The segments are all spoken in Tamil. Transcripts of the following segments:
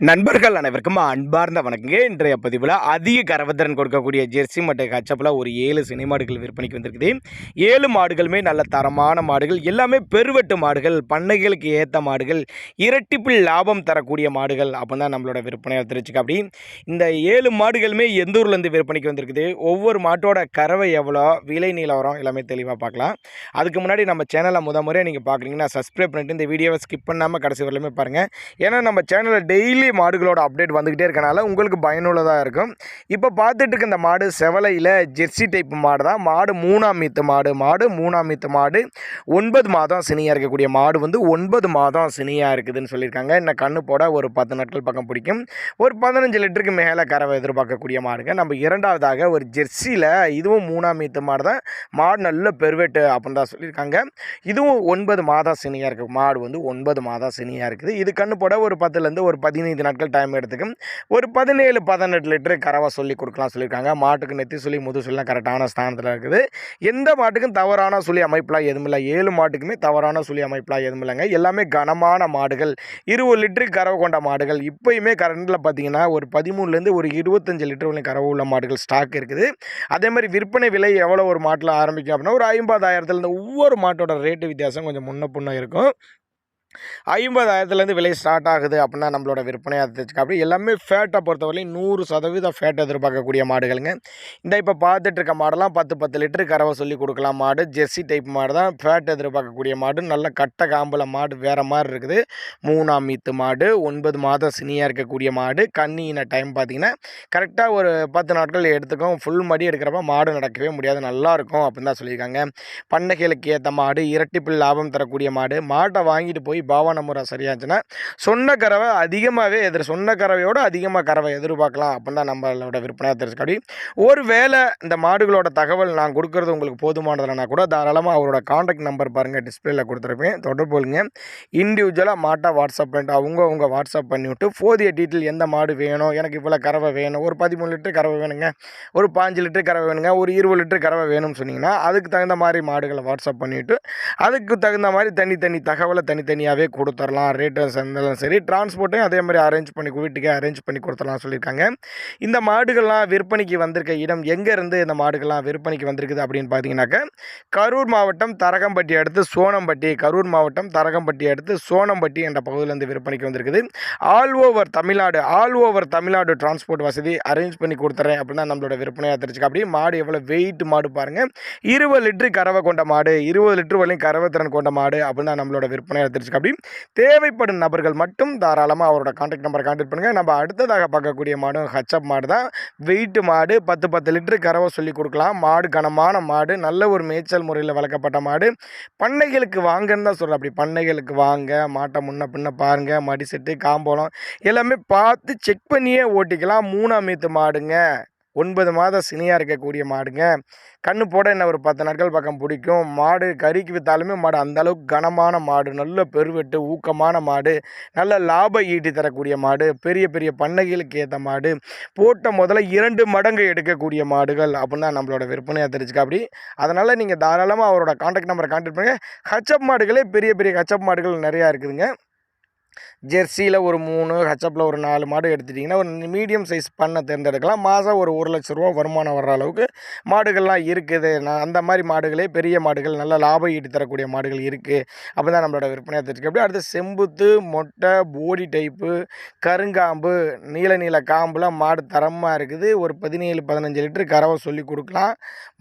நண்பர்கள் அனைவருக்கும் அன்பார்ந்த வணக்கங்க. இன்றைய பதிவில் அதிக கறவைத்திறன் கொடுக்கக்கூடிய ஜெர்சி மற்றும் கச்சப்பில் ஒரு 7 சினை மாடுகள் விற்பனைக்கு வந்திருக்குது. 7 மாடுகளுமே நல்ல தரமான மாடுகள், எல்லாமே பெருவெட்டு மாடுகள், பண்ணைகளுக்கு ஏற்ற மாடுகள், இரட்டிப்பு லாபம் தரக்கூடிய மாடுகள் அப்படின்னு தான் நம்மளோட விற்பனையை தெரிஞ்சுக்க. அப்படி இந்த 7 மாடுகளுமே எந்த ஊர்லேருந்து விற்பனைக்கு வந்திருக்குது, ஒவ்வொரு மாட்டோட கறவை எவ்வளோ, விலை நிலவரம் எல்லாமே தெளிவாக பார்க்கலாம். அதுக்கு முன்னாடி நம்ம சேனலை முறையாக நீங்கள் பார்க்குறீங்கன்னா சப்ஸ்கிரைப் பண்ணிட்டு இந்த வீடியோவை ஸ்கிப் பண்ணாமல் கடைசி வரலுமே பாருங்கள். ஏன்னா நம்ம சேனலில் டெய்லி மாடுகளோட அப்டேட் வந்துக்கிட்டே இருக்கனால உங்களுக்கு பயனுள்ளதாக இருக்கும். இப்போ பார்த்துட்டு இருக்க இந்த மாடு செவலையில் ஜெர்சி டைப் மாடு தான். மாடு 3ஆம் மீத்து மாடு. 3ஆம் மீத்து மாடு 9 மாதம் சினியாக இருக்கக்கூடிய மாடு 9 மாதம் சினியாக இருக்குதுன்னு சொல்லியிருக்காங்க. இன்னும் கண்ணு போட ஒரு 10 நாட்கள் பக்கம் பிடிக்கும். ஒரு 15 லிட்டருக்கு மேலே கறவை எதிர்பார்க்கக்கூடிய மாடுங்க. நம்ம இரண்டாவதாக ஒரு ஜெர்சியில் இதுவும் 3ஆம் மீத்து மாடு தான். மாடு நல்ல பெருவெட்டு அப்படின்னு தான் சொல்லியிருக்காங்க. இதுவும் 9 மாதம் சினியாக இருக்குது. மாடு 9 மாதம் சினியாக இருக்குது. இது கண்ணு போட ஒரு 10லேருந்து ஒரு 15 நாட்கள் டைம் எடுத்துக்கும். ஒரு 17-18 லிட்டரு கறவை சொல்லி கொடுக்கலாம் சொல்லியிருக்காங்க. மாட்டுக்கு நெத்தி சொல்லி முது சொல்லலாம் கரெக்டான ஸ்தானத்தில் இருக்குது. எந்த மாட்டுக்கும் தவறான சொல்லி அமைப்பெலாம் எதுவும் இல்லை. 7 மாட்டுக்குமே தவறான சொல்லி அமைப்பெலாம் எதுவும் இல்லைங்க. எல்லாமே கனமான மாடுகள், 20 லிட்டருக்கு கறவை கொண்ட மாடுகள். இப்போயுமே கரண்டில் பார்த்தீங்கன்னா ஒரு 13லேருந்து ஒரு 25 லிட்டர் வரையும் கறவை உள்ள மாடுகள் ஸ்டாக் இருக்குது. அதே மாதிரி விற்பனை விலை எவ்வளோ ஒரு மாட்டில் ஆரம்பிக்கும் அப்படின்னா ஒரு 50,000 ஒவ்வொரு மாட்டோட ரேட்டு வித்தியாசம் கொஞ்சம் முன்ன பின்ன இருக்கும். 50,000 விலை ஸ்டார்ட் ஆகுது அப்படின்னா நம்மளோட விற்பனையாக தெரிஞ்சுக்க. அப்படி எல்லாமே ஃபேட்டை பொறுத்தவரையும் 100% ஃபேட் எதிர்பார்க்கக்கூடிய மாடுகளுங்க. இந்த இப்போ பார்த்துட்டு இருக்க மாடெல்லாம் 10 லிட்டரு கறவை சொல்லி கொடுக்கலாம் மாடு. ஜெர்சி டைப் மாடு தான். ஃபேட் எதிர்பார்க்கக்கூடிய மாடு. நல்ல கட்டை காம்பில் மாடு வேறு மாதிரி இருக்குது. 3ஆம் மீத்து மாடு, 9 மாதம் சினியாக இருக்கக்கூடிய மாடு. கண்ணின டைம் பார்த்திங்கன்னா கரெக்டாக ஒரு 10 நாட்கள் எடுத்துக்கும். ஃபுல் மடி எடுக்கிறப்ப மாடு நடக்கவே முடியாது, நல்லாயிருக்கும் அப்படின்னு தான் சொல்லியிருக்காங்க. பண்ணைகளுக்கு ஏற்ற மாடு, இரட்டிப்பு லாபம் தரக்கூடிய மாடு. மாட்டை வாங்கிட்டு போய் பாவன முறை சரியாச்சுன்னா சொன்ன கறவை அதிகமாகவே சொன்ன கறவையோடு அதிகமாக கறவை எதிர்பார்க்கலாம் அப்படின்னு தான் நம்மளோட விற்பனையாக தெரிஞ்சுக்காடி. ஒரு வேளை இந்த மாடுகளோட தகவல் நான் கொடுக்குறது உங்களுக்கு போதுமானதுலனா கூட தாராளமாக அவரோட காண்டாக்ட் நம்பர் பாருங்கள், டிஸ்பிளேல கொடுத்துருப்பேன், தொடர்பு கொள்ளுங்க. இண்டிவிஜுவலாக மாட்டை வாட்ஸ்அப் பண்ணிட்டு அவங்க வாட்ஸ்அப் பண்ணிவிட்டு போதிய டீட்டெயில் எந்த மாடு வேணும், எனக்கு இவ்வளோ கறவை வேணும், ஒரு 13 லிட்டர் கறவை வேணுங்க, ஒரு 5 லிட்டர் கறவை வேணுங்க, ஒரு 20 லிட்டர் கறவை வேணும்னு சொன்னீங்கன்னா அதுக்கு தகுந்த மாதிரி மாடுகளை வாட்ஸ்அப் பண்ணிவிட்டு அதுக்கு தகுந்த மாதிரி தனித்தனி தகவலை தனித்தனியாகவே கொடுத்துடலாம். ரேட்டு இருந்தாலும் சரி, டிரான்ஸ்போர்ட்டையும் அதே மாதிரி அரேஞ்ச் பண்ணி வீட்டுக்கே அரேஞ்ச் பண்ணி கொடுத்துடலாம் சொல்லியிருக்காங்க. இந்த மாடுகள்லாம் விற்பனைக்கு வந்திருக்க இடம் எங்கேருந்து இந்த மாடுகள்லாம் விற்பனைக்கு வந்திருக்குது அப்படின்னு பார்த்தீங்கன்னாக்கா கரூர் மாவட்டம் தரகம்பட்டி அடுத்து சோனம்பட்டி, கரூர் மாவட்டம் தரகம்பட்டி அடுத்து சோனம்பட்டி என்ற பகுதியிலேருந்து விற்பனைக்கு வந்திருக்குது. ஆல் ஓவர் தமிழ்நாடு டிரான்ஸ்போர்ட் வசதி அரேஞ்ச் பண்ணி கொடுத்துறேன் அப்படின்னா நம்மளோட விற்பனையாக தெரிஞ்சுக்க. அப்படி மாடு எவ்வளோ வெயிட் மாடு பாருங்கள், 20 லிட்டரு கறவை கொண்ட மாடு, 20 லிட்டர் வரையும் கறவை திறன் கொண்ட மாடு அப்படின்னா நம்மளோட விற்பனையாக தெரிஞ்சுக்க. அப்படி தேவைப்படும் நபர்கள் மட்டும் தாராளமாக அவரோட கான்டாக்ட் நம்பரை கான்டாக்ட் பண்ணுங்கள். நம்ம அடுத்ததாக பார்க்கக்கூடிய மாடும் ஹச்சப் மாடு தான். வெயிட் மாடு, 10 லிட்டரு கறவை சொல்லி கொடுக்கலாம். மாடு கனமான மாடு, நல்ல ஒரு மேய்ச்சல் முறையில் வளர்க்கப்பட்ட மாடு. பண்ணைகளுக்கு வாங்கன்னு தான் சொல்கிறேன். அப்படி பண்ணைகளுக்கு வாங்க, மாட்டை முன்ன பின்ன பாருங்கள், மடி செட்டு காம்போலம் எல்லாமே பார்த்து செக் பண்ணியே ஓட்டிக்கலாம். 3ஆம் மீத்து மாடுங்க, 9 மாதம் சினியாக இருக்கக்கூடிய மாடுங்க. கண்ணு போட என்ன ஒரு 10 நாட்கள் பக்கம் பிடிக்கும். மாடு கறிக்கு விற்றாலுமே மாடு அந்தளவுக்கு கனமான மாடு, நல்ல பெருவெட்டு ஊக்கமான மாடு, நல்ல லாபம் ஈட்டி தரக்கூடிய மாடு, பெரிய பெரிய பண்ணைகளுக்கு ஏற்ற மாடு, போட்ட முதல்ல 2 மடங்கு எடுக்கக்கூடிய மாடுகள் அப்படின்னா நம்மளோட விற்பனையாக தெரிஞ்சுக்க. அப்படி அதனால் நீங்கள் தாராளமாக அவரோட கான்டாக்ட் நம்பரை கான்டாக்ட் பண்ணுங்கள். ஹச்சப் மாடுகளே பெரிய பெரிய ஹச்சப் மாடுகள் நிறையா இருக்குதுங்க. ஜெர்சியில் ஒரு 3, ஹச்சப்பில் ஒரு 4 மாடு எடுத்துட்டிங்கன்னா ஒரு மீடியம் சைஸ் பண்ணை தேர்ந்தெடுக்கலாம். மாதம் ஒரு 1,00,000 ரூபா வருமானம் வர்ற அளவுக்கு மாடுகள்லாம் இருக்குது. அந்த மாதிரி மாடுகளே பெரிய மாடுகள், நல்ல லாபம் ஈட்டி தரக்கூடிய மாடுகள் இருக்குது. அப்போ தான் நம்மளோட விற்பனையாக தெரிஞ்சுக்க. அப்படி அடுத்து செம்புத்து, மொட்டை, போடி டைப்பு, கருங்காம்பு, நீல காம்புலாம் மாடு தரமாக இருக்குது. ஒரு 17-15 லிட்டரு கறவை சொல்லி கொடுக்கலாம்.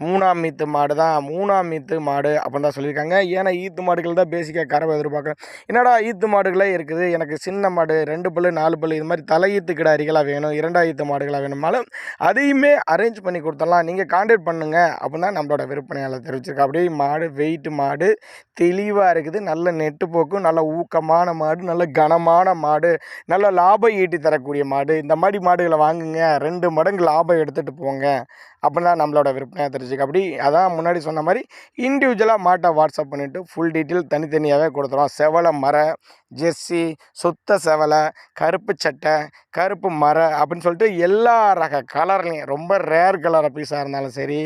3ஆம் மீத்து மாடு தான். 3ஆம் மீத்து மாடு அப்படின்னு தான் சொல்லியிருக்காங்க. ஏன்னா ஈத்து மாடுகள் தான் பேசிக்காக கறவை எதிர்பார்க்குறேன். என்னடா ஈத்து மாடுகளே இருக்குது, எனக்கு சின்ன மாடு 2 பல்லு 4 பல்லு இது மாதிரி தலையீத்து கிடாரிகளாக வேணும், 2 ஈத்து மாடுகளாக வேணும்னாலும் அதையுமே அரேஞ்ச் பண்ணி கொடுத்துடலாம். நீங்கள் கான்டாக்ட் பண்ணுங்க அப்படின்னா நம்மளோட விற்பனையாளர் தெரிவிச்சிருக்கா. அப்படியே மாடு வெயிட் மாடு தெளிவாக இருக்குது. நல்ல நெட்டு போக்கும், நல்ல ஊக்கமான மாடு, நல்ல கனமான மாடு, நல்ல லாபம் ஈட்டி தரக்கூடிய மாடு. இந்த மாதிரி மாடுகளை வாங்குங்க, 2 மடங்கு லாபம் எடுத்துகிட்டு போங்க அப்படின்னா நம்மளோட விற்பனையாக தெரிஞ்சுக்க. அப்படி அதான் முன்னாடி சொன்ன மாதிரி இண்டிவிஜுவலாக மாட்டை வாட்ஸ்அப் பண்ணிவிட்டு ஃபுல் டீட்டெயில் தனித்தனியாகவே கொடுத்துருவோம். செவலை மர, ஜெர்சி, சுத்த செவலை, கருப்பு சட்டை, கருப்பு மர அப்படின்னு சொல்லிட்டு எல்லா ரக கலர்லேயும் ரொம்ப ரேர் கலர் பீஸாக இருந்தாலும் சரி,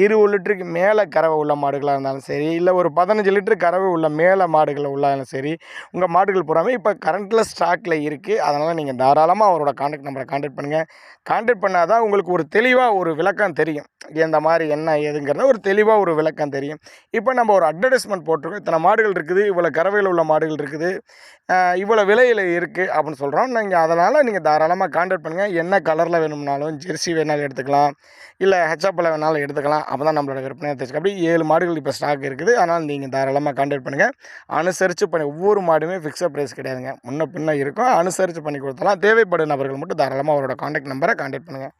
20 லிட்டருக்கு மேலே கறவை உள்ள மாடுகளாக இருந்தாலும் சரி, இல்லை ஒரு 15 லிட்டரு கறவை உள்ள மேலே மாடுகள் உள்ளாலும் சரி, உங்கள் மாடுகள் பூராமே இப்போ கரண்ட்டில் ஸ்டாக்கில் இருக்குது. அதனால் நீங்கள் தாராளமாக அவரோட கான்டாக்ட் நம்பரை கான்டாக்ட் பண்ணுங்கள். கான்டாக்ட் பண்ணால் தான் உங்களுக்கு ஒரு தெளிவாக ஒரு விளக்கம் தெரியும். எந்த மாதிரி என்ன ஏதுங்கிறத ஒரு தெளிவாக ஒரு விளக்கம் தெரியும். இப்போ நம்ம ஒரு அட்வர்டைஸ்மெண்ட் போட்டிருக்கோம். இத்தனை மாடுகள் இருக்குது, இவ்வளோ கறவையில் உள்ள மாடுகள் இருக்குது, இவ்வளோ விலையில் இருக்குது அப்படின்னு சொல்கிறோம். நீங்கள் அதனால் நீங்கள் தாராளமாக கான்டாக்ட் பண்ணுங்கள். என்ன கலரில் வேணும்னாலும் ஜெர்சி வேணாலும் எடுத்துக்கலாம், இல்லை ஹெச்எப்பில் வேணாலும் எடுத்துக்கலாம். அப்போ தான் நம்மளோட விற்பனை தெரிஞ்சுக்க. அப்படி 7 மாடுகள் இப்போ ஸ்டாக் இருக்குது. அதனால் நீங்கள் தாராளமாக கான்டாக்ட் பண்ணுங்கள். அனுசரித்து பண்ணி ஒவ்வொரு மாடுமே ஃபிக்ஸட் ப்ரைஸ் கிடையாதுங்க. முன்ன பின்ன இருக்கும். அனுசரித்து பண்ணி கொடுத்தலாம். தேவைப்படும் நபர்கள் மட்டும் தாராளமாக அவரோட கான்டாக்ட் நம்பரை கான்டாக்ட் பண்ணுங்கள்.